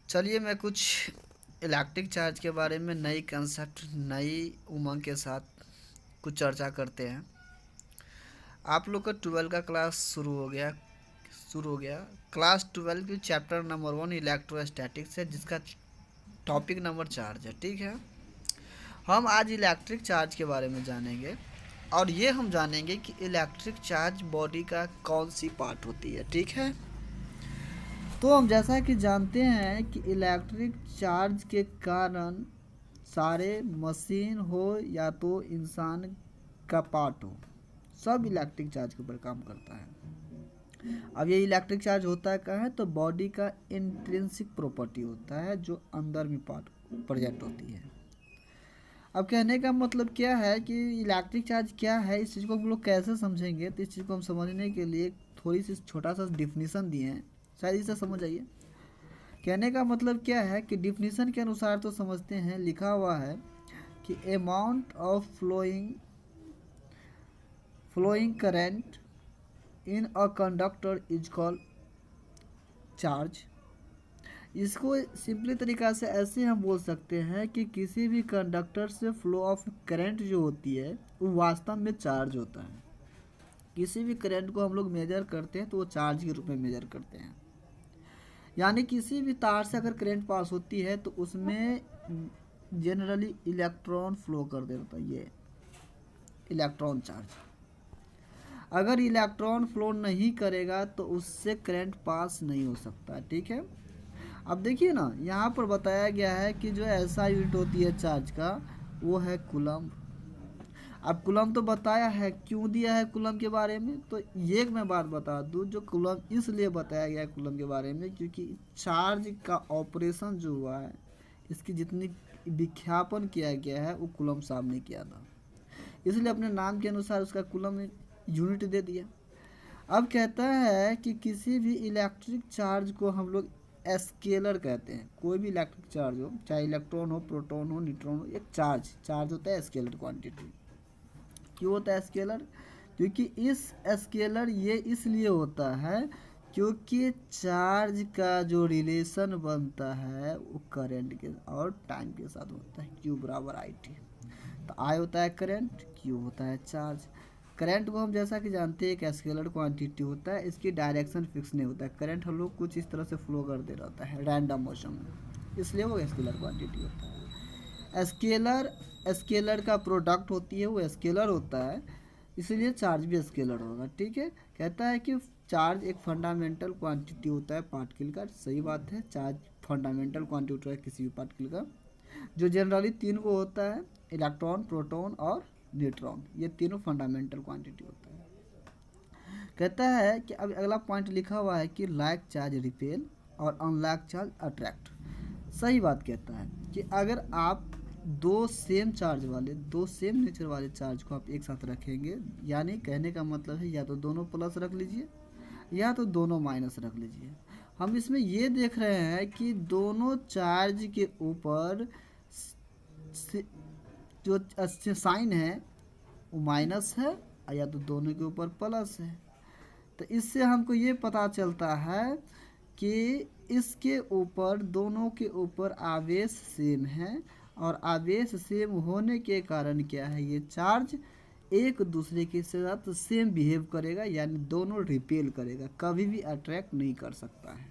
चलिए मैं कुछ इलेक्ट्रिक चार्ज के बारे में नई कंसेप्ट नई उमंग के साथ कुछ चर्चा करते हैं। आप लोग का 12 का क्लास शुरू हो गया। क्लास 12 की चैप्टर नंबर 1 इलेक्ट्रोस्टैटिक्स है, जिसका टॉपिक नंबर चार्ज है। ठीक है, हम आज इलेक्ट्रिक चार्ज के बारे में जानेंगे और ये हम जानेंगे कि इलेक्ट्रिक चार्ज बॉडी का कौन सी पार्ट होती है। ठीक है, तो हम जैसा कि जानते हैं कि इलेक्ट्रिक चार्ज के कारण सारे मशीन हो या तो इंसान का पार्ट हो, सब इलेक्ट्रिक चार्ज के ऊपर काम करता है। अब ये इलेक्ट्रिक चार्ज होता है कहाँ है, तो बॉडी का इंट्रिंसिक प्रॉपर्टी होता है जो अंदर में पार्ट प्रेजेंट होती है। अब कहने का मतलब क्या है कि इलेक्ट्रिक चार्ज क्या है, इस चीज़ को हम लोग कैसे समझेंगे। तो इस चीज़ को हम समझने के लिए थोड़ी सी छोटा सा डिफिनीसन दिए हैं, शायद इसे समझ आइए। कहने का मतलब क्या है कि डिफिनीसन के अनुसार तो समझते हैं, लिखा हुआ है कि amount of flowing current in a conductor is called charge. इसको सिंपली तरीका से ऐसे हम बोल सकते हैं कि किसी भी कंडक्टर से फ्लो ऑफ करंट जो होती है वो वास्तव में चार्ज होता है। किसी भी करंट को हम लोग मेजर करते हैं तो वो चार्ज के रूप में मेजर करते हैं। यानी किसी भी तार से अगर करंट पास होती है तो उसमें जनरली इलेक्ट्रॉन फ्लो कर देता है, ये इलेक्ट्रॉन चार्ज। अगर इलेक्ट्रॉन फ्लो नहीं करेगा तो उससे करंट पास नहीं हो सकता। ठीक है, अब देखिए ना, यहाँ पर बताया गया है कि जो ऐसा यूनिट होती है चार्ज का वो है कूलम। अब कूलम तो बताया है, क्यों दिया है कूलम के बारे में, तो ये मैं बात बता दूं, जो कूलम इसलिए बताया गया है कूलम के बारे में क्योंकि चार्ज का ऑपरेशन जो हुआ है, इसकी जितनी विख्यापन किया गया है वो कूलम साहब ने किया था, इसलिए अपने नाम के अनुसार उसका कूलम यूनिट दे दिया। अब कहता है कि किसी भी इलेक्ट्रिक चार्ज को हम लोग स्केलर कहते हैं। कोई भी इलेक्ट्रिक चार्ज हो, चाहे इलेक्ट्रॉन हो, प्रोटॉन हो, न्यूट्रॉन हो, एक चार्ज होता है स्केलर क्वांटिटी। क्यों होता है स्केलर? क्योंकि इस स्केलर ये इसलिए होता है क्योंकि चार्ज का जो रिलेशन बनता है वो करंट के और टाइम के साथ होता है, Q बराबर IT। तो I होता है करंट, Q होता है चार्ज। करंट को हम जैसा कि जानते हैं एक स्केलर क्वांटिटी होता है, इसकी डायरेक्शन फिक्स नहीं होता है। करंट हम लोग कुछ इस तरह से फ्लो कर दे रहता है रैंडम मोशन में, इसलिए वो स्केलर क्वांटिटी होता है। स्केलर का प्रोडक्ट होती है, वो स्केलर होता है, इसलिए चार्ज भी स्केलर होगा। ठीक है, कहता है कि चार्ज एक फंडामेंटल क्वांटिटी होता है पार्टिकल का। सही बात है, चार्ज फंडामेंटल क्वांटिटी होता है किसी भी पार्टिकल का, जो जनरली तीन को होता है, इलेक्ट्रॉन, प्रोटॉन और न्यूट्रॉन। ये तीनों फंडामेंटल क्वांटिटी होता है। कहता है कि अब अगला पॉइंट लिखा हुआ है कि लाइक चार्ज रिपेल और अनलाइक चार्ज अट्रैक्ट। सही बात कहता है कि अगर आप दो सेम नेचर वाले चार्ज को आप एक साथ रखेंगे, यानी कहने का मतलब है या तो दोनों प्लस रख लीजिए या तो दोनों माइनस रख लीजिए। हम इसमें ये देख रहे हैं कि दोनों चार्ज के ऊपर जो साइन है वो माइनस है या तो दोनों के ऊपर प्लस है। तो इससे हमको ये पता चलता है कि इसके ऊपर, दोनों के ऊपर आवेश सेम है और आवेश सेम होने के कारण क्या है, ये चार्ज एक दूसरे के साथ सेम बिहेव करेगा, यानी दोनों रिपेल करेगा, कभी भी अट्रैक्ट नहीं कर सकता है।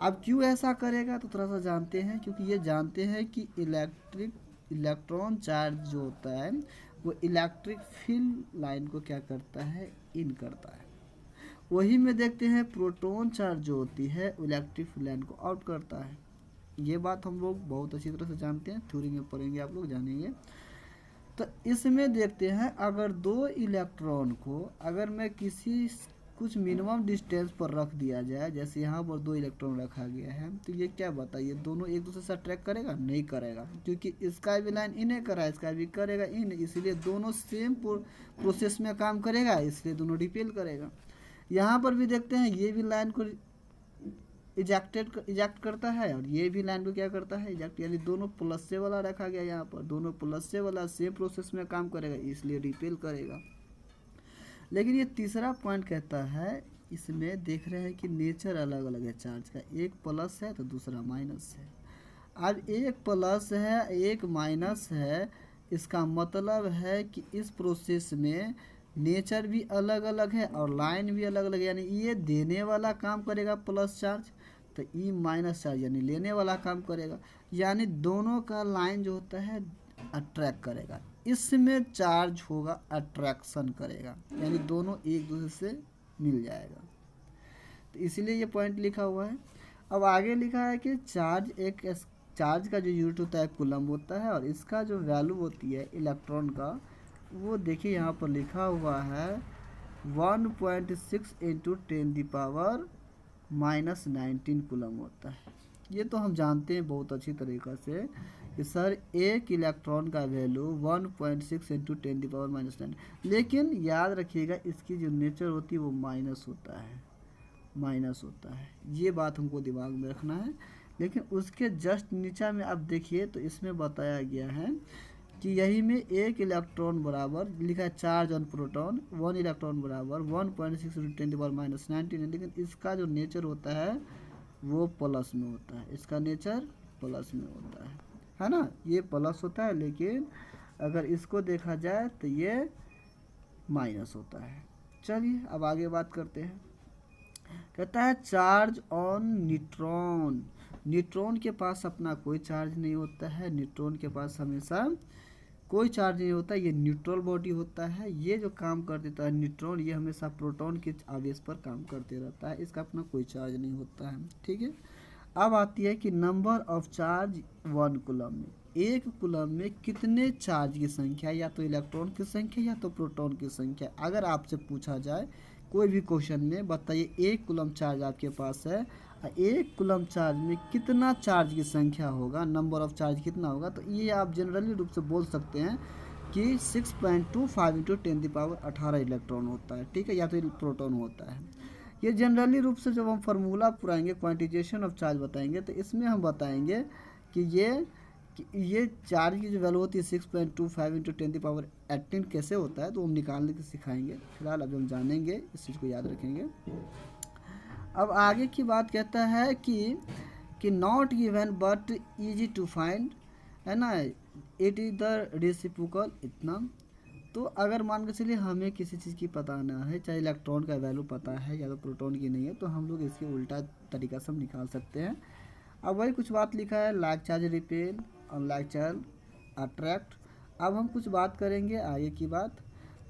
अब क्यों ऐसा करेगा तो थोड़ा सा जानते हैं, क्योंकि ये जानते हैं कि इलेक्ट्रॉन चार्ज जो होता है वो इलेक्ट्रिक फील्ड लाइन को क्या करता है, इन करता है। वही में देखते हैं प्रोटॉन चार्ज जो होती है इलेक्ट्रिक फील्ड लाइन को आउट करता है। ये बात हम लोग बहुत अच्छी तरह से जानते हैं, थ्योरी में पढ़ेंगे, आप लोग जानेंगे। तो इसमें देखते हैं, अगर दो इलेक्ट्रॉन को अगर मैं किसी कुछ मिनिमम डिस्टेंस पर रख दिया जाए, जैसे यहाँ पर दो इलेक्ट्रॉन रखा गया है, तो ये क्या बताइए, दोनों एक दूसरे से अट्रैक्ट करेगा? नहीं करेगा, क्योंकि इसका भी लाइन इन्हें करा है, इसका भी करेगा इन, इसलिए दोनों सेम प्रोसेस में काम करेगा, इसलिए दोनों रिपेल करेगा। यहाँ पर भी देखते हैं, ये भी लाइन को इजेक्ट करता है और ये भी लाइन को क्या करता है, इजेक्ट, यानी दोनों प्लस से वाला रखा गया, यहाँ पर दोनों प्लस से वाला सेम प्रोसेस में काम करेगा, इसलिए रिपेल करेगा। लेकिन ये तीसरा पॉइंट कहता है इसमें देख रहे हैं कि नेचर अलग अलग है चार्ज का, एक प्लस है तो दूसरा माइनस है। अब एक प्लस है एक माइनस है, इसका मतलब है कि इस प्रोसेस में नेचर भी अलग अलग है और लाइन भी अलग अलग है। यानी ये देने वाला काम करेगा प्लस चार्ज, तो ई माइनस चार्ज यानी लेने वाला काम करेगा। यानी दोनों का लाइन जो होता है अट्रैक्ट करेगा, इसमें चार्ज होगा अट्रैक्शन करेगा, यानी दोनों एक दूसरे से मिल जाएगा। तो इसीलिए ये पॉइंट लिखा हुआ है। अब आगे लिखा है कि चार्ज का जो यूनिट होता है कूलम होता है, और इसका जो वैल्यू होती है इलेक्ट्रॉन का, वो देखिए यहाँ पर लिखा हुआ है 1.6 इंटू 10⁻⁻19 कूलम होता है। ये तो हम जानते हैं बहुत अच्छी तरीक़ा से कि सर एक इलेक्ट्रॉन का वैल्यू 1.6 इंटू 10⁻⁻9, लेकिन याद रखिएगा इसकी जो नेचर होती है वो माइनस होता है। ये बात हमको दिमाग में रखना है। लेकिन उसके जस्ट नीचे में आप देखिए तो इसमें बताया गया है कि यही में एक इलेक्ट्रॉन बराबर लिखा है चार्ज ऑन प्रोटॉन, 1 इलेक्ट्रॉन बराबर 1.6 इंटू 10⁻⁻19 है। लेकिन इसका जो नेचर होता है वो प्लस में होता है, इसका नेचर प्लस में होता है ना, ये प्लस होता है। लेकिन अगर इसको देखा जाए तो ये माइनस होता है। चलिए अब आगे बात करते हैं। कहता है चार्ज ऑन न्यूट्रॉन। न्यूट्रॉन के पास अपना कोई चार्ज नहीं होता है, न्यूट्रॉन के पास हमेशा कोई चार्ज नहीं होता, ये न्यूट्रल बॉडी होता है। ये जो काम कर देता है न्यूट्रॉन, ये हमेशा प्रोटॉन के आवेश पर काम करते रहता है, इसका अपना कोई चार्ज नहीं होता है। ठीक है, अब आती है कि नंबर ऑफ चार्ज 1 कूलम में, एक कूलम में कितने चार्ज की संख्या, या तो इलेक्ट्रॉन की संख्या या तो प्रोटॉन की संख्या। अगर आपसे पूछा जाए कोई भी क्वेश्चन में, बताइए एक कूलम चार्ज आपके पास है, एक कूलम चार्ज में कितना चार्ज की संख्या होगा, नंबर ऑफ चार्ज कितना होगा, तो ये आप जनरली रूप से बोल सकते हैं कि 6.25 इंटू 10⁻18 इलेक्ट्रॉन होता है। ठीक है, या तो प्रोटॉन होता है। ये जनरली रूप से जब हम फार्मूला पुराएंगे, क्वांटिजेशन ऑफ चार्ज बताएंगे, तो इसमें हम बताएंगे कि ये चार्ज की जो वैल्यू होती है 6.25 इंटू 10⁻18 कैसे होता है, तो हम निकालने के सिखाएंगे। फिलहाल अभी हम जानेंगे, इस चीज़ को याद रखेंगे। अब आगे की बात कहता है कि not given but easy to find, है ना, इट इज़ द रेसिप्रोकल इतना। तो अगर मान के चलिए हमें किसी चीज़ की पता ना है, चाहे इलेक्ट्रॉन का वैल्यू पता है या तो प्रोटॉन की नहीं है, तो हम लोग इसके उल्टा तरीका से हम निकाल सकते हैं। अब वही कुछ बात लिखा है, लाइक चार्ज रिपेल और लाइक चार्ज अट्रैक्ट। अब हम कुछ बात करेंगे आगे की बात।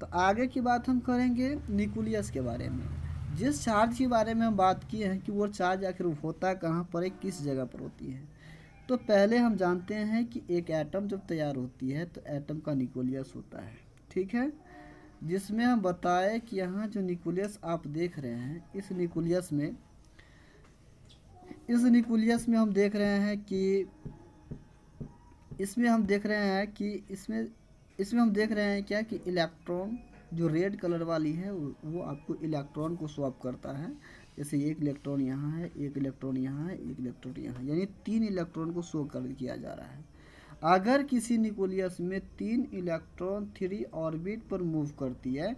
तो आगे की बात हम करेंगे न्यूक्लियस के बारे में। जिस चार्ज के बारे में हम बात किए हैं कि वो चार्ज आखिर होता कहाँ पर है, किस जगह पर होती है। तो पहले हम जानते हैं कि एक एटम जब तैयार होती है तो एटम का न्यूक्लियस होता है। ठीक है, जिसमें हम बताएं कि यहाँ जो न्यूक्लियस आप देख रहे हैं, इस न्यूक्लियस में हम देख रहे हैं कि इसमें हम देख रहे हैं क्या कि इलेक्ट्रॉन जो रेड कलर वाली है वो आपको इलेक्ट्रॉन को स्वैप करता है। जैसे एक इलेक्ट्रॉन यहाँ है, एक इलेक्ट्रॉन यहाँ है, एक इलेक्ट्रॉन यहाँ, यानी 3 इलेक्ट्रॉन को शो किया जा रहा है। अगर किसी न्यूक्लियस में 3 इलेक्ट्रॉन 3 ऑर्बिट पर मूव करती है,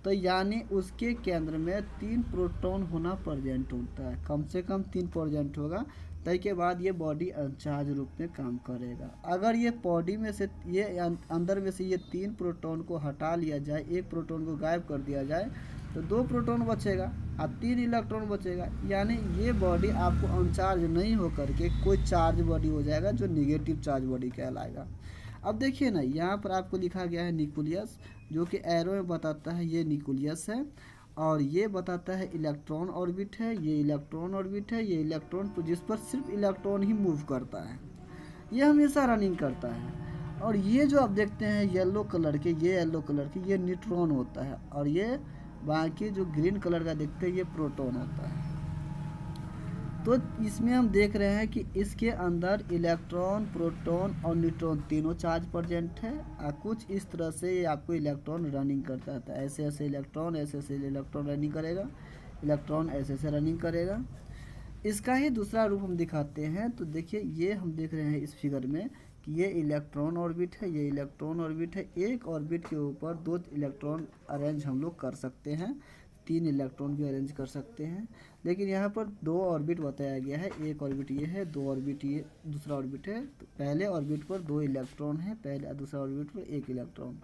तो यानी उसके केंद्र में 3 प्रोटॉन होना प्रेजेंट होता है, कम से कम 3 प्रेजेंट होगा। तय के बाद ये बॉडी अनचार्ज रूप में काम करेगा। अगर ये बॉडी में से ये अंदर में से ये 3 प्रोटॉन को हटा लिया जाए, एक प्रोटॉन को गायब कर दिया जाए, तो 2 प्रोटॉन बचेगा और 3 इलेक्ट्रॉन बचेगा। यानी ये बॉडी आपको अनचार्ज नहीं होकर के कोई चार्ज बॉडी हो जाएगा, जो निगेटिव चार्ज बॉडी कहलाएगा। अब देखिए ना, यहाँ पर आपको लिखा गया है न्यूक्लियस, जो कि एरो में बताता है ये न्यूक्लियस है, और ये बताता है इलेक्ट्रॉन ऑर्बिट है, ये इलेक्ट्रॉन ऑर्बिट है, ये इलेक्ट्रॉन जिस पर सिर्फ इलेक्ट्रॉन ही मूव करता है, ये हमेशा रनिंग करता है। और ये जो आप देखते हैं येलो कलर के, ये येलो कलर के ये न्यूट्रॉन होता है, और ये बाकी जो ग्रीन कलर का देखते हैं ये प्रोटॉन होता है। तो इसमें हम देख रहे हैं कि इसके अंदर इलेक्ट्रॉन, प्रोटॉन और न्यूट्रॉन तीनों चार्ज प्रेजेंट है। और कुछ इस तरह से ये आपको इलेक्ट्रॉन रनिंग करता है, ऐसे ऐसे इलेक्ट्रॉन रनिंग करेगा, इलेक्ट्रॉन ऐसे ऐसे रनिंग करेगा। इसका ही दूसरा रूप हम दिखाते हैं। तो देखिए, ये हम देख रहे हैं इस फिगर में कि ये इलेक्ट्रॉन ऑर्बिट है, ये इलेक्ट्रॉन ऑर्बिट है। एक ऑर्बिट के ऊपर 2 इलेक्ट्रॉन अरेंज हम लोग कर सकते हैं, 3 इलेक्ट्रॉन भी अरेंज कर सकते हैं, लेकिन यहाँ पर 2 ऑर्बिट बताया गया है। एक ऑर्बिट ये है, 2 ऑर्बिट ये दूसरा ऑर्बिट है। तो पहले ऑर्बिट पर 2 इलेक्ट्रॉन है, पहले दूसरा ऑर्बिट पर 1 इलेक्ट्रॉन,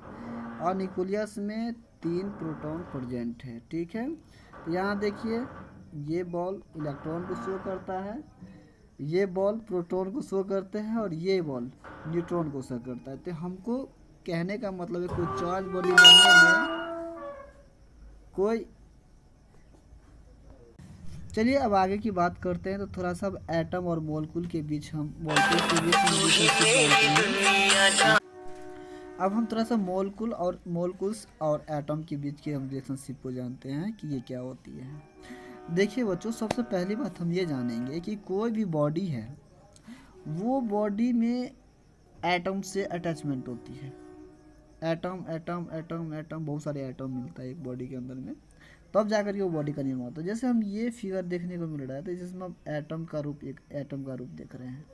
और न्यूक्लियस में 3 प्रोटॉन प्रेजेंट है। ठीक है, तो यहाँ देखिए ये बॉल इलेक्ट्रॉन को शो करता है, ये बॉल प्रोटॉन को शो करते हैं, और ये बॉल न्यूट्रॉन को शो करता है। तो हमको कहने का मतलब है कोई चार्ज बॉडी बनने में कोई। चलिए अब आगे की बात करते हैं। तो थोड़ा सा एटम और मोलकुल के बीच हम अब हम थोड़ा सा मोलकुल्स और एटम के बीच की हम रिलेशनशिप को जानते हैं कि ये क्या होती है। देखिए बच्चों, सबसे पहली बात हम ये जानेंगे कि कोई भी बॉडी है वो बॉडी में एटम से अटैचमेंट होती है। एटम एटम एटम एटम बहुत सारे एटम मिलता है एक बॉडी के अंदर में, तब जाकर के वो बॉडी का निर्माण होता है। जैसे हम ये फिगर देखने को मिल रहा है, तो जिसमें हम एटम का रूप, एक एटम का रूप देख रहे हैं।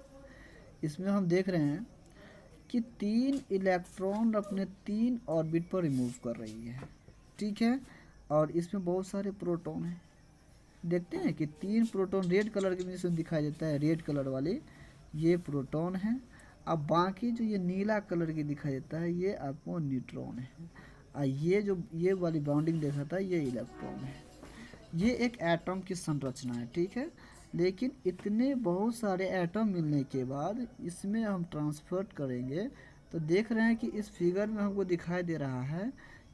इसमें हम देख रहे हैं कि 3 इलेक्ट्रॉन अपने 3 ऑर्बिट पर रिमूव कर रही है। ठीक है, और इसमें बहुत सारे प्रोटॉन हैं। देखते हैं कि 3 प्रोटॉन रेड कलर के जिसमें दिखाई देता है, रेड कलर वाले ये प्रोटॉन है। अब बाकी जो ये नीला कलर की दिखाई देता है ये आपको न्यूट्रॉन है, और ये जो ये वाली बाउंडिंग देखा था ये इलेक्ट्रॉन है। ये एक एटम की संरचना है। ठीक है, लेकिन इतने बहुत सारे एटम मिलने के बाद इसमें हम ट्रांसफर करेंगे तो देख रहे हैं कि इस फिगर में हमको दिखाई दे रहा है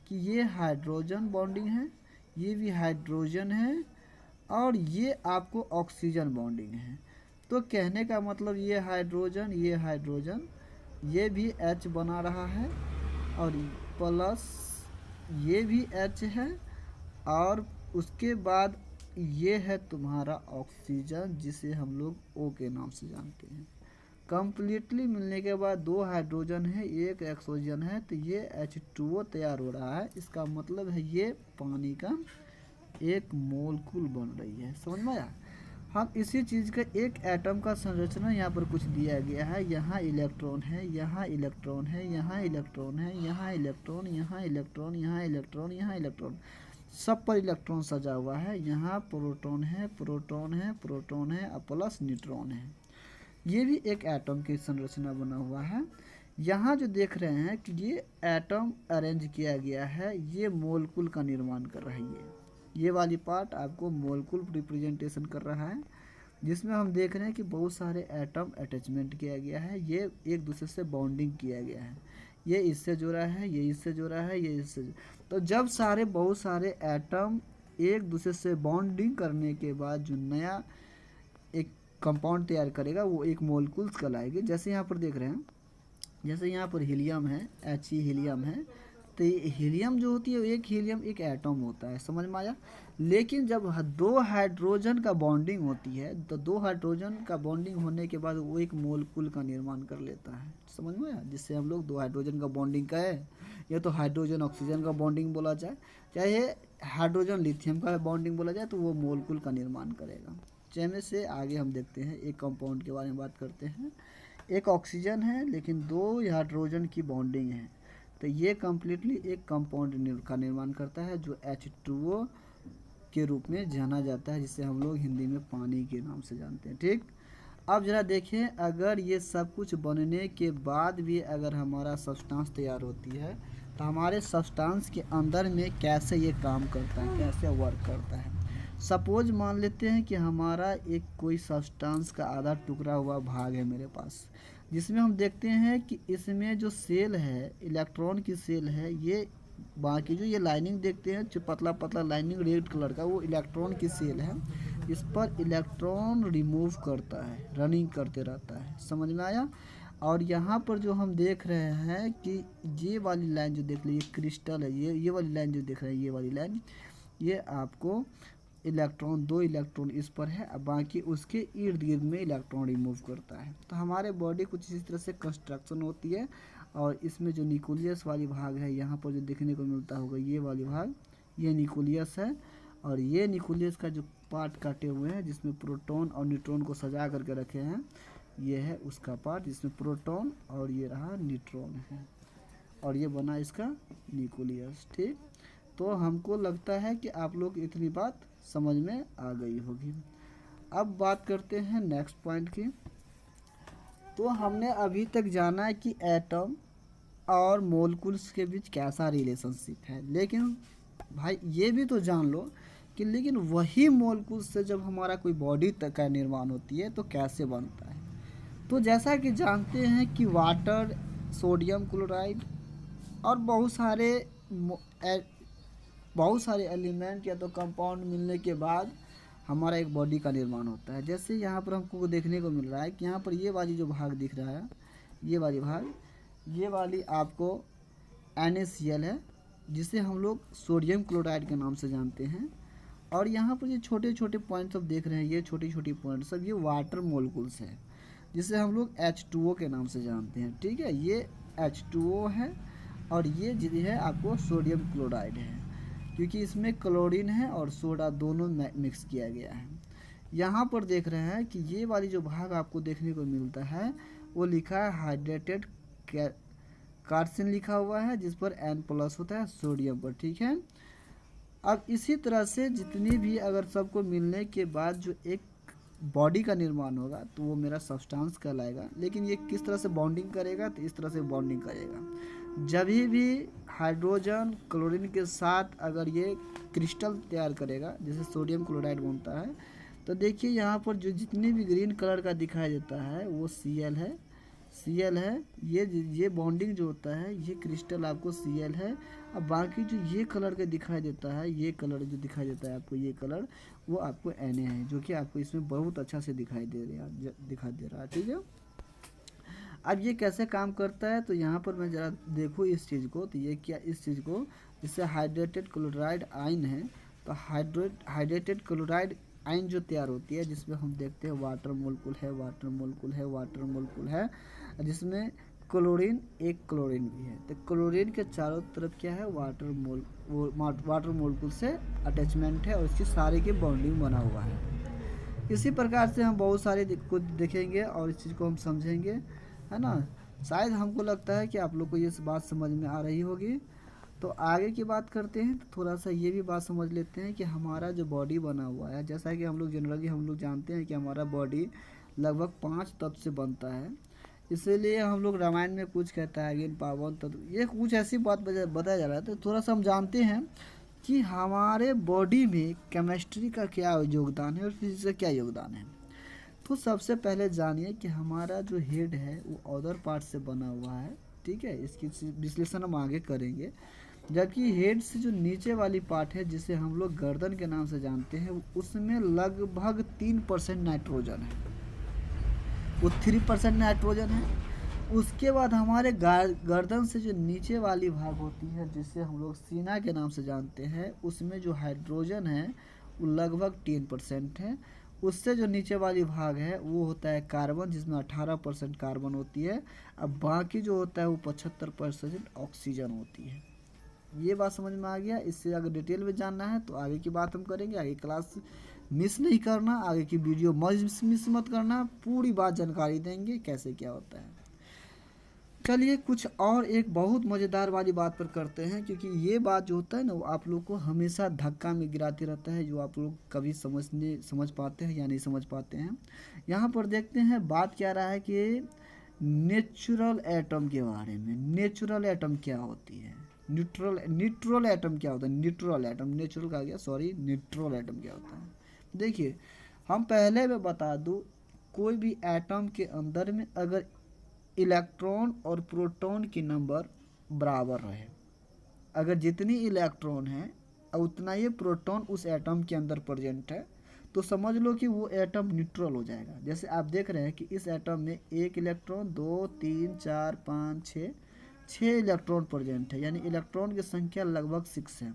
कि ये हाइड्रोजन बॉन्डिंग है, ये भी हाइड्रोजन है, और ये आपको ऑक्सीजन बॉन्डिंग है। तो कहने का मतलब ये हाइड्रोजन ये भी H बना रहा है, और प्लस ये भी H है, और उसके बाद ये है तुम्हारा ऑक्सीजन जिसे हम लोग O के नाम से जानते हैं। कंप्लीटली मिलने के बाद 2 हाइड्रोजन है, 1 ऑक्सीजन है, तो ये H2O तैयार हो रहा है। इसका मतलब है ये पानी का एक मोलकुल बन रही है। समझ में आया? हम इसी चीज़ का एक एटम का संरचना यहाँ पर कुछ दिया गया है। यहाँ इलेक्ट्रॉन है, यहाँ इलेक्ट्रॉन है, यहाँ इलेक्ट्रॉन है, यहाँ इलेक्ट्रॉन, यहाँ इलेक्ट्रॉन, यहाँ इलेक्ट्रॉन, यहाँ इलेक्ट्रॉन, सब पर इलेक्ट्रॉन सजा हुआ है। यहाँ प्रोटॉन है, प्रोटॉन है, प्रोटॉन है, और प्लस न्यूट्रॉन है। ये भी एक एटम की संरचना बना हुआ है। यहाँ जो देख रहे हैं कि ये एटम अरेंज किया गया है, ये मोलकुल का निर्माण कर रही है। ये वाली पार्ट आपको मोलकुल रिप्रेजेंटेशन कर रहा है, जिसमें हम देख रहे हैं कि बहुत सारे एटम अटैचमेंट किया गया है, ये एक दूसरे से बॉन्डिंग किया गया है। ये इससे जुड़ा है, ये इससे जुड़ा है, ये इससे तो जब बहुत सारे एटम एक दूसरे से बॉन्डिंग करने के बाद जो नया एक कंपाउंड तैयार करेगा वो एक मोलकुल्स कहलाएगी। जैसे यहाँ पर देख रहे हैं, जैसे यहाँ पर हीलियम है, He हीलियम है, तो हीलियम जो होती है एक हीलियम एक एटम होता है। समझ में आया? लेकिन जब 2 हाइड्रोजन का बॉन्डिंग होती है तो 2 हाइड्रोजन का बॉन्डिंग होने के बाद वो एक मोलकुल का निर्माण कर लेता है। समझ में आया? जिससे हम लोग 2 हाइड्रोजन का बॉन्डिंग का है, या तो हाइड्रोजन ऑक्सीजन का बॉन्डिंग बोला जाए, चाहे हाइड्रोजन लिथियम का बॉन्डिंग बोला जाए, तो वो मोलकुल का निर्माण करेगा। चैमे से आगे हम देखते हैं, एक कंपाउंड के बारे में बात करते हैं। एक ऑक्सीजन है लेकिन 2 हाइड्रोजन की बॉन्डिंग है, तो ये कम्प्लीटली एक कंपाउंड का निर्माण करता है जो H2O के रूप में जाना जाता है, जिसे हम लोग हिंदी में पानी के नाम से जानते हैं। ठीक, अब जरा देखें, अगर ये सब कुछ बनने के बाद भी अगर हमारा सब्सटेंस तैयार होती है तो हमारे सब्सटेंस के अंदर में कैसे ये काम करता है, कैसे वर्क करता है। सपोज मान लेते हैं कि हमारा एक कोई सब्सटेंस का आधा टुकड़ा हुआ भाग है मेरे पास, जिसमें हम देखते हैं कि इसमें जो सेल है, इलेक्ट्रॉन की सेल है, ये बाकी जो ये लाइनिंग देखते हैं जो पतला पतला लाइनिंग रेड कलर का, वो इलेक्ट्रॉन की सेल है। इस पर इलेक्ट्रॉन रिमूव करता है, रनिंग करते रहता है। समझ में आया? और यहाँ पर जो हम देख रहे हैं कि ये वाली लाइन जो देख लीजिए क्रिस्टल है, ये वाली लाइन जो देख रहे हैं, ये वाली लाइन, ये आपको इलेक्ट्रॉन 2 इलेक्ट्रॉन इस पर है, अब बाकी उसके इर्द गिर्द में इलेक्ट्रॉन रिमूव करता है। तो हमारे बॉडी कुछ इसी तरह से कंस्ट्रक्शन होती है। और इसमें जो न्यूक्लियस वाली भाग है, यहाँ पर जो देखने को मिलता होगा ये वाली भाग, ये न्यूक्लियस है। और ये न्यूक्लियस का जो पार्ट काटे हुए हैं जिसमें प्रोटॉन और न्यूट्रॉन को सजा करके रखे हैं, ये है उसका पार्ट जिसमें प्रोटॉन और ये रहा न्यूट्रॉन है, और ये बना इसका न्यूक्लियस। ठीक, तो हमको लगता है कि आप लोग इतनी बात समझ में आ गई होगी। अब बात करते हैं नेक्स्ट पॉइंट की। तो हमने अभी तक जाना है कि एटम और मोलकुल्स के बीच कैसा रिलेशनशिप है, लेकिन भाई ये भी तो जान लो कि लेकिन वही मोलकुल्स से जब हमारा कोई बॉडी तक का निर्माण होती है तो कैसे बनता है। तो जैसा कि जानते हैं कि वाटर, सोडियम क्लोराइड और बहुत सारे एलिमेंट या तो कंपाउंड मिलने के बाद हमारा एक बॉडी का निर्माण होता है। जैसे यहाँ पर हमको देखने को मिल रहा है कि यहाँ पर ये वाली जो भाग दिख रहा है, ये वाली भाग, ये वाली आपको NaCl है, जिसे हम लोग सोडियम क्लोराइड के नाम से जानते हैं। और यहाँ पर ये छोटे छोटे पॉइंट सब देख रहे हैं, ये छोटी छोटी पॉइंट सब ये वाटर मोलकुल्स है, जिसे हम लोग H2O के नाम से जानते हैं। ठीक है, ये H2O है और ये जो है आपको सोडियम क्लोराइड है, क्योंकि इसमें क्लोरीन है और सोडा दोनों मिक्स किया गया है। यहाँ पर देख रहे हैं कि ये वाली जो भाग आपको देखने को मिलता है वो लिखा है हाइड्रेटेड कार्बन लिखा हुआ है, जिस पर N+ होता है सोडियम पर। ठीक है, अब इसी तरह से जितनी भी अगर सबको मिलने के बाद जो एक बॉडी का निर्माण होगा तो वो मेरा सब्सटेंस कहलाएगा। लेकिन ये किस तरह से बॉन्डिंग करेगा, तो इस तरह से बॉन्डिंग करेगा। जब भी हाइड्रोजन क्लोरीन के साथ अगर ये क्रिस्टल तैयार करेगा, जैसे सोडियम क्लोराइड बनता है, तो देखिए यहाँ पर जो जितने भी ग्रीन कलर का दिखाई देता है वो Cl है। ये बॉन्डिंग जो होता है ये क्रिस्टल आपको Cl है। अब बाकी जो ये कलर का दिखाई देता है, ये कलर जो दिखाई देता है आपको, ये कलर वो आपको Na है, जो कि आपको इसमें बहुत अच्छा से दिखाई दे रहा है। ठीक है, अब ये कैसे काम करता है, तो यहाँ पर मैं ज़रा देखो इस चीज़ को। तो ये क्या, इस चीज़ को जिससे हाइड्रेटेड क्लोराइड आयन है, तो हाइड्रेटेड क्लोराइड आयन जो तैयार होती है, जिसमें हम देखते हैं वाटर मोलकुल है, जिसमें क्लोरीन एक क्लोरीन भी है। तो क्लोरीन के चारों तरफ क्या है, वाटर मोलकुल से अटैचमेंट है और इसकी सारे की बॉन्डिंग बना हुआ है। इसी प्रकार से हम बहुत सारे कुछ देखेंगे और इस चीज़ को हम समझेंगे, है ना। शायद हमको लगता है कि आप लोग को ये बात समझ में आ रही होगी। तो आगे की बात करते हैं, तो थोड़ा सा ये भी बात समझ लेते हैं कि हमारा जो बॉडी बना हुआ है, जैसा कि हम लोग जनरली जानते हैं कि हमारा बॉडी लगभग 5 तत्व से बनता है। इसीलिए हम लोग रामायण में कुछ कहता है अग्नि पावन तत्व, ये कुछ ऐसी बात बताया जा रहा है। तो थोड़ा सा हम जानते हैं कि हमारे बॉडी में केमिस्ट्री का क्या योगदान है और फिजिक्स का क्या योगदान है। तो सबसे पहले जानिए कि हमारा जो हेड है वो अदर पार्ट से बना हुआ है। ठीक है, इसकी विश्लेषण हम आगे करेंगे। जबकि हेड से जो नीचे वाली पार्ट है, जिसे हम लोग गर्दन के नाम से जानते हैं, उसमें लगभग 3% नाइट्रोजन है, वो 3% नाइट्रोजन है। उसके बाद हमारे गर्दन से जो नीचे वाली भाग होती है, जिसे हम लोग सीना के नाम से जानते हैं, उसमें जो हाइड्रोजन है वो लगभग 10% है। उससे जो नीचे वाली भाग है वो होता है कार्बन, जिसमें 18% कार्बन होती है। अब बाकी जो होता है वो 75% ऑक्सीजन होती है। ये बात समझ में आ गया। इससे अगर डिटेल में जानना है तो आगे की बात हम करेंगे। आगे क्लास मिस नहीं करना, आगे की वीडियो मिस मत करना, पूरी बात जानकारी देंगे कैसे क्या होता है। चलिए कुछ और एक बहुत मज़ेदार वाली बात पर करते हैं, क्योंकि ये बात जो होता है ना वो आप लोग को हमेशा धक्का में गिराते रहता है, जो आप लोग कभी समझ पाते हैं या नहीं समझ पाते हैं। यहाँ पर देखते हैं बात क्या रहा है कि नेचुरल एटम के बारे में। नेचुरल एटम क्या होती है, न्यूट्रल एटम क्या होता है, न्यूट्रल एटम, नेचुरल का गया सॉरी, न्यूट्रल एटम क्या होता है। देखिए हम पहले में बता दूँ, कोई भी एटम के अंदर में अगर इलेक्ट्रॉन और प्रोटॉन की नंबर बराबर रहे, अगर जितनी इलेक्ट्रॉन है उतना ही प्रोटॉन उस एटम के अंदर प्रेजेंट है, तो समझ लो कि वो एटम न्यूट्रल हो जाएगा। जैसे आप देख रहे हैं कि इस एटम में 1 इलेक्ट्रॉन 2 3 4 5 6 इलेक्ट्रॉन प्रेजेंट है, यानी इलेक्ट्रॉन की संख्या लगभग 6 है।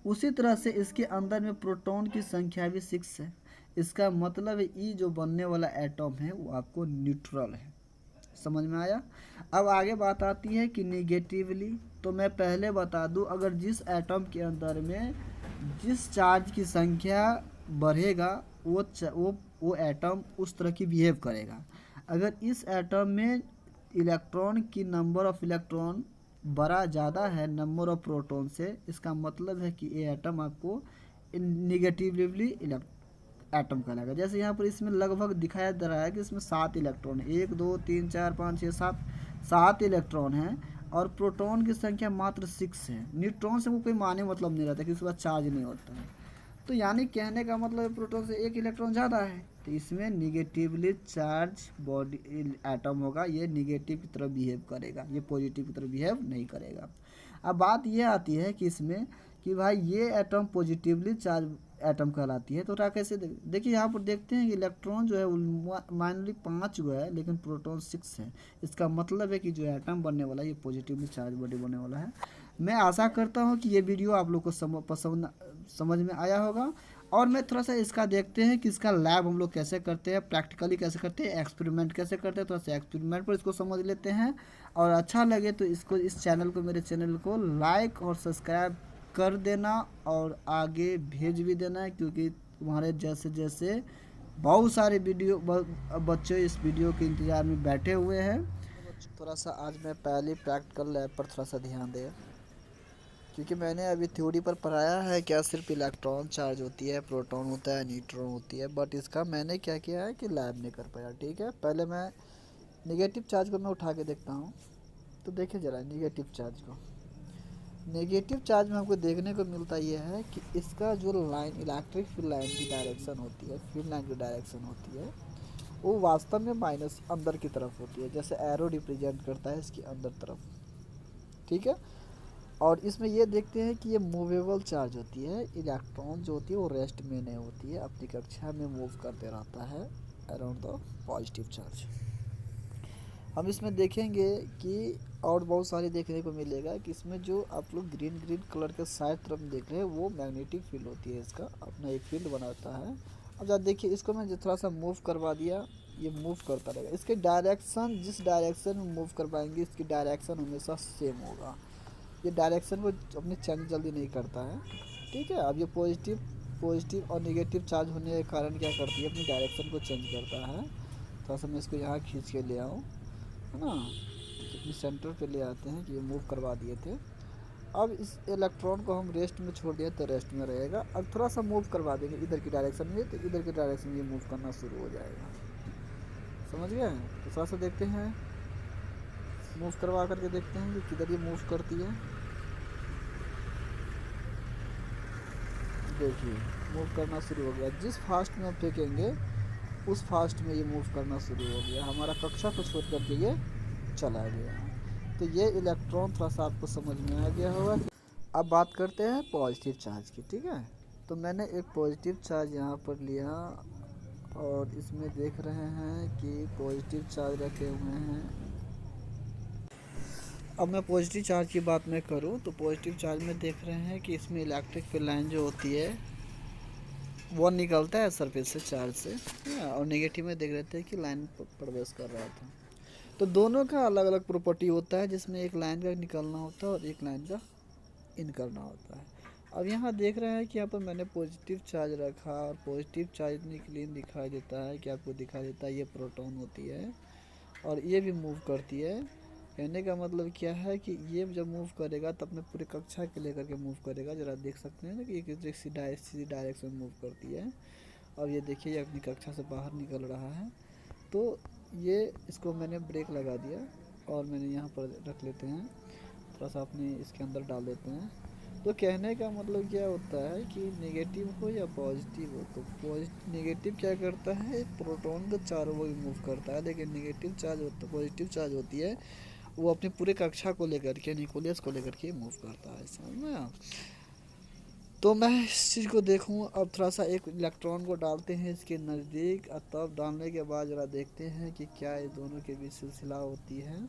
उसी तरह से इसके अंदर में प्रोटॉन की संख्या भी 6 है। इसका मतलब ई जो बनने वाला एटम है वो आपको न्यूट्रल है। समझ में आया। अब आगे बात आती है कि निगेटिवली। तो मैं पहले बता दूं, अगर जिस एटम के अंदर में जिस चार्ज की संख्या बढ़ेगा वो एटम उस तरह की बिहेव करेगा। अगर इस एटम में इलेक्ट्रॉन की नंबर ऑफ इलेक्ट्रॉन बड़ा ज़्यादा है नंबर ऑफ प्रोटॉन से, इसका मतलब है कि ये एटम आपको निगेटिवली एटम कहलाएगा। जैसे यहाँ पर इसमें लगभग दिखाया जा रहा है कि इसमें 7 इलेक्ट्रॉन, 1 2 3 4 5 6 7, 7 इलेक्ट्रॉन हैं और प्रोटॉन की संख्या मात्र 6 है। न्यूट्रॉन से वो कोई माने मतलब नहीं रहता कि उसके बाद चार्ज नहीं होता है। तो यानी कहने का मतलब प्रोटॉन से 1 इलेक्ट्रॉन ज़्यादा है, तो इसमें निगेटिवली चार्ज बॉडी एटम होगा, ये निगेटिव की तरफ बिहेव करेगा, ये पॉजिटिव की तरफ बिहेव नहीं करेगा। अब बात ये आती है कि इसमें कि भाई ये एटम पॉजिटिवली चार्ज एटम कहलाती है, तो कैसे देखिए यहाँ पर देखते हैं कि इलेक्ट्रॉन जो है माइनली 5 गो है लेकिन प्रोटॉन 6 है। इसका मतलब है कि जो एटम बनने वाला है ये पॉजिटिवली चार्ज बॉडी बनने वाला है। मैं आशा करता हूँ कि ये वीडियो आप लोग को समझ में आया होगा। और मैं थोड़ा सा इसका देखते हैं कि इसका लैब हम लोग कैसे करते हैं, प्रैक्टिकली कैसे करते हैं, एक्सपेरिमेंट कैसे करते हैं, थोड़ा सा एक्सपेरिमेंट पर इसको समझ लेते हैं। और अच्छा लगे तो इसको, इस चैनल को, मेरे चैनल को लाइक और सब्सक्राइब कर देना और आगे भेज भी देना है, क्योंकि तुम्हारे जैसे जैसे बहुत सारे वीडियो बच्चे इस वीडियो के इंतज़ार में बैठे हुए हैं। थोड़ा सा आज मैं पहले प्रैक्टिकल लैब पर थोड़ा सा ध्यान दें, क्योंकि मैंने अभी थ्योरी पर पढ़ाया है क्या सिर्फ इलेक्ट्रॉन चार्ज होती है, प्रोटॉन होता है, न्यूट्रॉन होती है, बट इसका मैंने क्या किया है कि लैब नहीं कर पाया। ठीक है, पहले मैं नेगेटिव चार्ज को मैं उठा के देखता हूँ। तो देखिए ज़रा नेगेटिव चार्ज को, नेगेटिव चार्ज में हमको देखने को मिलता यह है कि इसका जो लाइन, इलेक्ट्रिक फील्ड लाइन की डायरेक्शन होती है, फील्ड लाइन की डायरेक्शन होती है, वो वास्तव में माइनस अंदर की तरफ होती है, जैसे एरो रिप्रेजेंट करता है इसकी अंदर तरफ। ठीक है, और इसमें ये देखते हैं कि ये मूवेबल चार्ज होती है, इलेक्ट्रॉन जो होती है वो रेस्ट में नहीं होती है, अपनी कक्षा में मूव करते रहता है अराउंड द पॉजिटिव चार्ज। हम इसमें देखेंगे कि और बहुत सारे देखने को मिलेगा कि इसमें जो आप लोग ग्रीन ग्रीन कलर के साइड तरफ देख रहे हैं वो मैग्नेटिक फील्ड होती है, इसका अपना एक फील्ड बनाता है। अब जब देखिए इसको मैं थोड़ा सा मूव करवा दिया, ये मूव करता रहेगा, इसके डायरेक्शन, जिस डायरेक्शन में मूव करवाएंगे इसकी डायरेक्शन हमेशा सेम होगा, ये डायरेक्शन को अपने चेंज जल्दी नहीं करता है। ठीक है, अब ये पॉजिटिव और नेगेटिव चार्ज होने के कारण क्या करती है, अपनी डायरेक्शन को चेंज करता है। थोड़ा सा मैं इसको यहाँ खींच के ले आऊँ, है ना, अपने सेंटर पे ले आते हैं कि ये मूव करवा दिए थे। अब इस इलेक्ट्रॉन को हम रेस्ट में छोड़ दिया तो रेस्ट में रहेगा। अब थोड़ा सा मूव करवा देंगे इधर की डायरेक्शन में, तो इधर की डायरेक्शन में ये मूव करना शुरू हो जाएगा। समझ गए? तो थोड़ा सा देखते हैं, मूव करवा करके देखते हैं कि किधर ये मूव करती है। देखिए मूव करना शुरू हो गया, जिस फास्ट में हम फेंकेंगे उस फास्ट में ये मूव करना शुरू हो गया, हमारा कक्षा को छोड़ करके ये चला गया। तो ये इलेक्ट्रॉन थोड़ा सा आपको समझ में आ गया होगा। अब बात करते हैं पॉजिटिव चार्ज की। ठीक है, तो मैंने एक पॉजिटिव चार्ज यहाँ पर लिया और इसमें देख रहे हैं कि पॉजिटिव चार्ज रखे हुए हैं। अब मैं पॉजिटिव चार्ज की बात मैं करूँ तो पॉजिटिव चार्ज में देख रहे हैं कि इसमें इलेक्ट्रिक फील्ड लाइन जो होती है वो निकलता है सरफेस से, चार्ज से, और नेगेटिव में देख रहे थे कि लाइन प्रवेश कर रहा था। तो दोनों का अलग अलग प्रॉपर्टी होता है, जिसमें एक लाइन का निकलना होता है और एक लाइन का इन करना होता है। अब यहाँ देख रहे हैं कि यहाँ पर मैंने पॉजिटिव चार्ज रखा और पॉजिटिव चार्ज इतनी क्लीन दिखाई देता है कि आपको दिखाई देता है ये प्रोटॉन होती है और ये भी मूव करती है। कहने का मतलब क्या है कि ये जब मूव करेगा तो अपने पूरे कक्षा के लेकर के मूव करेगा। जरा देख सकते हैं ना कि ये सीधी डायरेक्शन में मूव करती है। और ये देखिए ये अपनी कक्षा से बाहर निकल रहा है। तो ये इसको मैंने ब्रेक लगा दिया और मैंने यहाँ पर रख लेते हैं, थोड़ा सा अपने इसके अंदर डाल देते हैं। तो कहने का मतलब क्या होता है कि नेगेटिव हो या पॉजिटिव हो, तो नेगेटिव क्या करता है, प्रोटॉन को चारों ओर मूव करता है, लेकिन नेगेटिव चार्ज होता, पॉजिटिव चार्ज होती है वो अपनी पूरे कक्षा को लेकर के, न्यूक्लियस को लेकर के मूव करता है। समझ में आप? तो मैं इस चीज़ को देखूँ। अब थोड़ा सा एक इलेक्ट्रॉन को डालते हैं इसके नज़दीक, तब डालने के बाद ज़रा देखते हैं कि क्या ये दोनों के बीच सिलसिला होती है।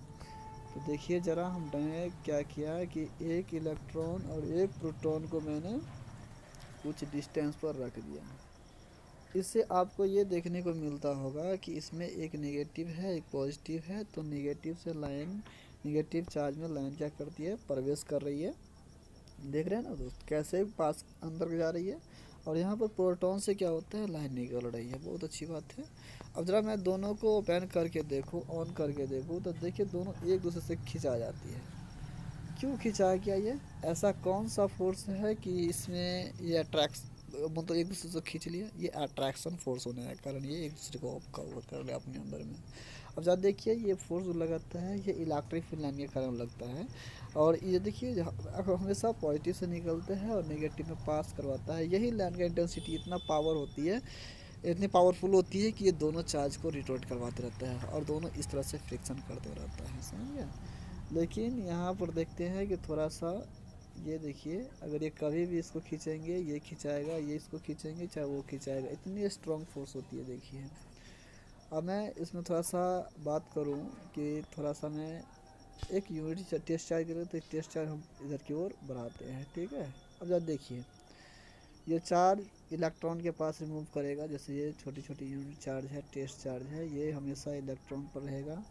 तो देखिए ज़रा हमने क्या किया कि एक इलेक्ट्रॉन और एक प्रोटॉन को मैंने कुछ डिस्टेंस पर रख दिया। इससे आपको ये देखने को मिलता होगा कि इसमें एक नेगेटिव है एक पॉजिटिव है। तो नेगेटिव से लाइन, नेगेटिव चार्ज में लाइन क्या करती है, प्रवेश कर रही है। देख रहे हैं ना दोस्त कैसे पास अंदर जा रही है। और यहाँ पर प्रोटॉन से क्या होता है, लाइन निकल रही है। बहुत अच्छी बात है। अब ज़रा मैं दोनों को ओपन करके देखूँ, ऑन करके देखूँ, तो देखिए दोनों एक दूसरे से खिंचा जाती है। क्यों खिंचा गया ये, ऐसा कौन सा फोर्स है कि इसमें ये अट्रैक्ट मतलब एक दूसरे से खींच लिया, ये अट्रैक्शन फोर्स होने का कारण ये एक दूसरे को कर ले अपने अंदर में। अब ज़्यादा देखिए ये फोर्स जो लगाता है ये इलेक्ट्रिक फील्ड लाइन के कारण लगता है, और ये देखिए हमेशा पॉजिटिव से निकलते हैं और नेगेटिव में पास करवाता है। यही लाइन का इंटेंसिटी इतना पावर होती है, इतनी पावरफुल होती है कि ये दोनों चार्ज को रिटोट करवाते रहता है और दोनों इस तरह से फ्रिक्शन करते रहता है, समझ गया। लेकिन यहाँ पर देखते हैं कि थोड़ा सा ये देखिए, अगर ये कभी भी इसको खींचेंगे ये खिंचाएगा, ये इसको खींचेंगे चाहे वो खिंचाएगा, इतनी स्ट्रॉन्ग फोर्स होती है देखिए। अब मैं इसमें थोड़ा सा बात करूँ कि थोड़ा सा मैं एक यूनिट टेस्ट चार्ज करें तो एक टेस्ट चार्ज हम इधर की ओर बढ़ाते हैं, ठीक है। अब जब देखिए ये चार्ज इलेक्ट्रॉन के पास रिमूव करेगा, जैसे ये छोटी छोटी यूनिट चार्ज है, टेस्ट चार्ज है, ये हमेशा इलेक्ट्रॉन पर रहेगा,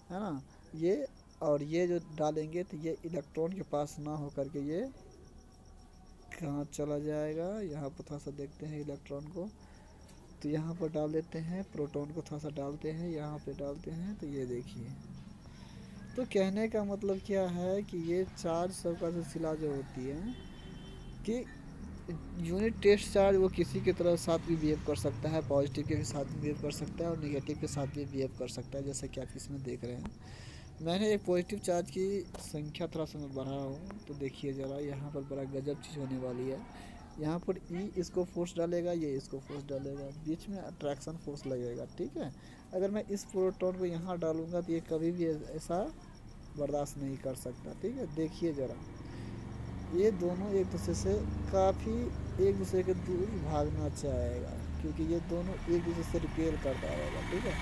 है ना। ये और ये जो डालेंगे तो ये इलेक्ट्रॉन के पास ना हो करके ये कहाँ चला जाएगा, यहाँ पर थोड़ा सा देखते हैं इलेक्ट्रॉन को, तो यहाँ पर डाल देते हैं, प्रोटॉन को थोड़ा सा डालते हैं, यहाँ पे डालते हैं, तो ये देखिए। तो कहने का मतलब क्या है कि ये चार्ज सबका सिलसिला जो होती है कि यूनिट टेस्ट चार्ज वो किसी के तरह साथ भी बिहेव कर सकता है, पॉजिटिव के भी साथ भी बिहेव कर सकता है और नेगेटिव के साथ भी बिहेव कर सकता है, जैसा कि आप इसमें देख रहे हैं। मैंने एक पॉजिटिव चार्ज की संख्या थोड़ा सा मैं बढ़ा हूँ, तो देखिए ज़रा यहाँ पर बड़ा गजब चीज़ होने वाली है। यहाँ पर ई इसको फोर्स डालेगा, ये इसको फोर्स डालेगा, बीच में अट्रैक्शन फोर्स लगेगा, ठीक है। अगर मैं इस प्रोटॉन को यहाँ डालूँगा तो ये कभी भी ऐसा बर्दाश्त नहीं कर सकता, ठीक है। देखिए ज़रा ये दोनों एक दूसरे से काफ़ी एक दूसरे के दूर भागना चाहेगा, क्योंकि ये दोनों एक दूसरे से रिपेल करता रहेगा, ठीक है।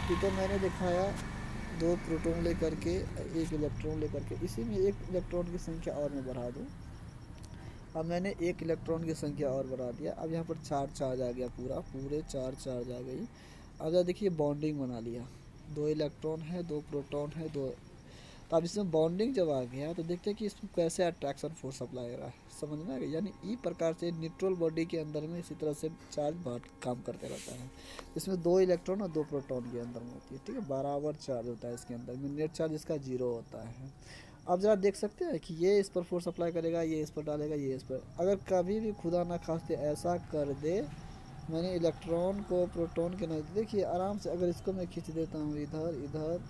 कि तो मैंने दिखाया दो प्रोटॉन लेकर के एक इलेक्ट्रॉन लेकर के, इसी में एक इलेक्ट्रॉन की संख्या और मैं बढ़ा दूँ। अब मैंने एक इलेक्ट्रॉन की संख्या और बढ़ा दिया, अब यहाँ पर चार चार्ज आ गया, पूरे चार चार्ज आ गई। अब देखिए बॉन्डिंग बना लिया, दो इलेक्ट्रॉन है, दो प्रोटॉन है, दो। तो अब इसमें बॉन्डिंग जब आ गया तो देखते हैं कि इसमें कैसे अट्रैक्शन फोर्स अप्लाई हो रहा है, समझ में आ गया। यानी ई प्रकार से न्यूट्रल बॉडी के अंदर में इसी तरह से चार्ज बाहर काम करते रहता है। इसमें दो इलेक्ट्रॉन और दो प्रोटॉन के अंदर में होती है, ठीक है। बराबर चार्ज होता है इसके अंदर में, नेट चार्ज इसका 0 होता है। अब ज़रा देख सकते हैं कि ये इस पर फोर्स अप्लाई करेगा, ये इस पर डालेगा, ये इस पर। अगर कभी भी खुदा ना खास्ते ऐसा कर दे, मैंने इलेक्ट्रॉन को प्रोटॉन के नज़दीक देखिए आराम से, अगर इसको मैं खींच देता हूँ इधर इधर,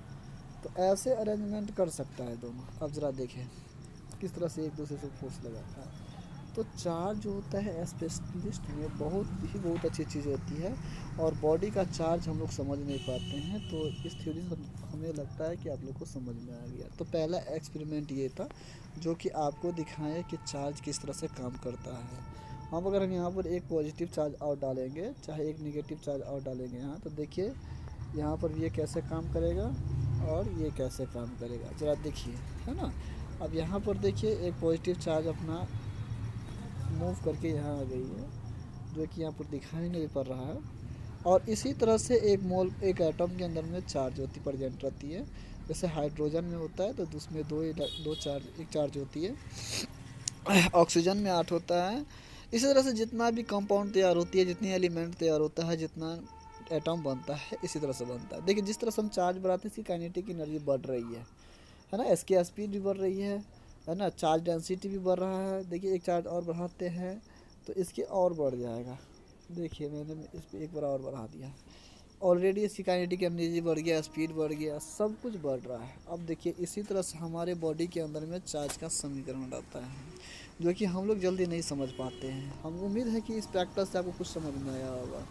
तो ऐसे अरेंजमेंट कर सकता है दोनों। अब ज़रा देखें किस तरह से एक दूसरे से फोर्स लगाता है। तो चार्ज जो होता है स्पेशलिस्ट में बहुत अच्छी चीज़ होती है, और बॉडी का चार्ज हम लोग समझ नहीं पाते हैं, तो इस थ्योरी से हमें लगता है कि आप लोग को समझ में आ गया। तो पहला एक्सपेरिमेंट ये था जो कि आपको दिखाएं कि चार्ज किस तरह से काम करता है। अगर हम यहाँ पर एक पॉजिटिव चार्ज और डालेंगे, चाहे एक निगेटिव चार्ज और डालेंगे यहाँ, तो देखिए यहाँ पर ये कैसे काम करेगा और ये कैसे काम करेगा, ज़रा देखिए, है ना। अब यहाँ पर देखिए एक पॉजिटिव चार्ज अपना मूव करके यहाँ आ गई है, जो कि यहाँ पर दिखाई नहीं पड़ रहा है। और इसी तरह से एक एटम के अंदर में चार्ज होती प्रेजेंट रहती है, जैसे हाइड्रोजन में होता है तो उसमें दो चार्ज एक चार्ज होती है, ऑक्सीजन में 8 होता है। इसी तरह से जितना भी कंपाउंड तैयार होती है, जितनी एलिमेंट तैयार होता है, जितना एटम बनता है, इसी तरह से बनता है। देखिए जिस तरह से हम चार्ज बढ़ाते हैं इसकी काइनेटिक एनर्जी बढ़ रही है ना, इसकी स्पीड भी बढ़ रही है ना, चार्ज डेंसिटी भी बढ़ रहा है। देखिए एक चार्ज और बढ़ाते हैं तो इसकी और बढ़ जाएगा। देखिए मैंने इस पर एक बार और बढ़ा दिया, ऑलरेडी इसकी काइनेटिक एनर्जी बढ़ गया, स्पीड बढ़ गया, सब कुछ बढ़ रहा है। अब देखिए इसी तरह से हमारे बॉडी के अंदर में चार्ज का समीकरण रहता है, जो कि हम लोग जल्दी नहीं समझ पाते हैं। हम उम्मीद है कि इस प्रैक्टिस से आपको कुछ समझ में आया होगा।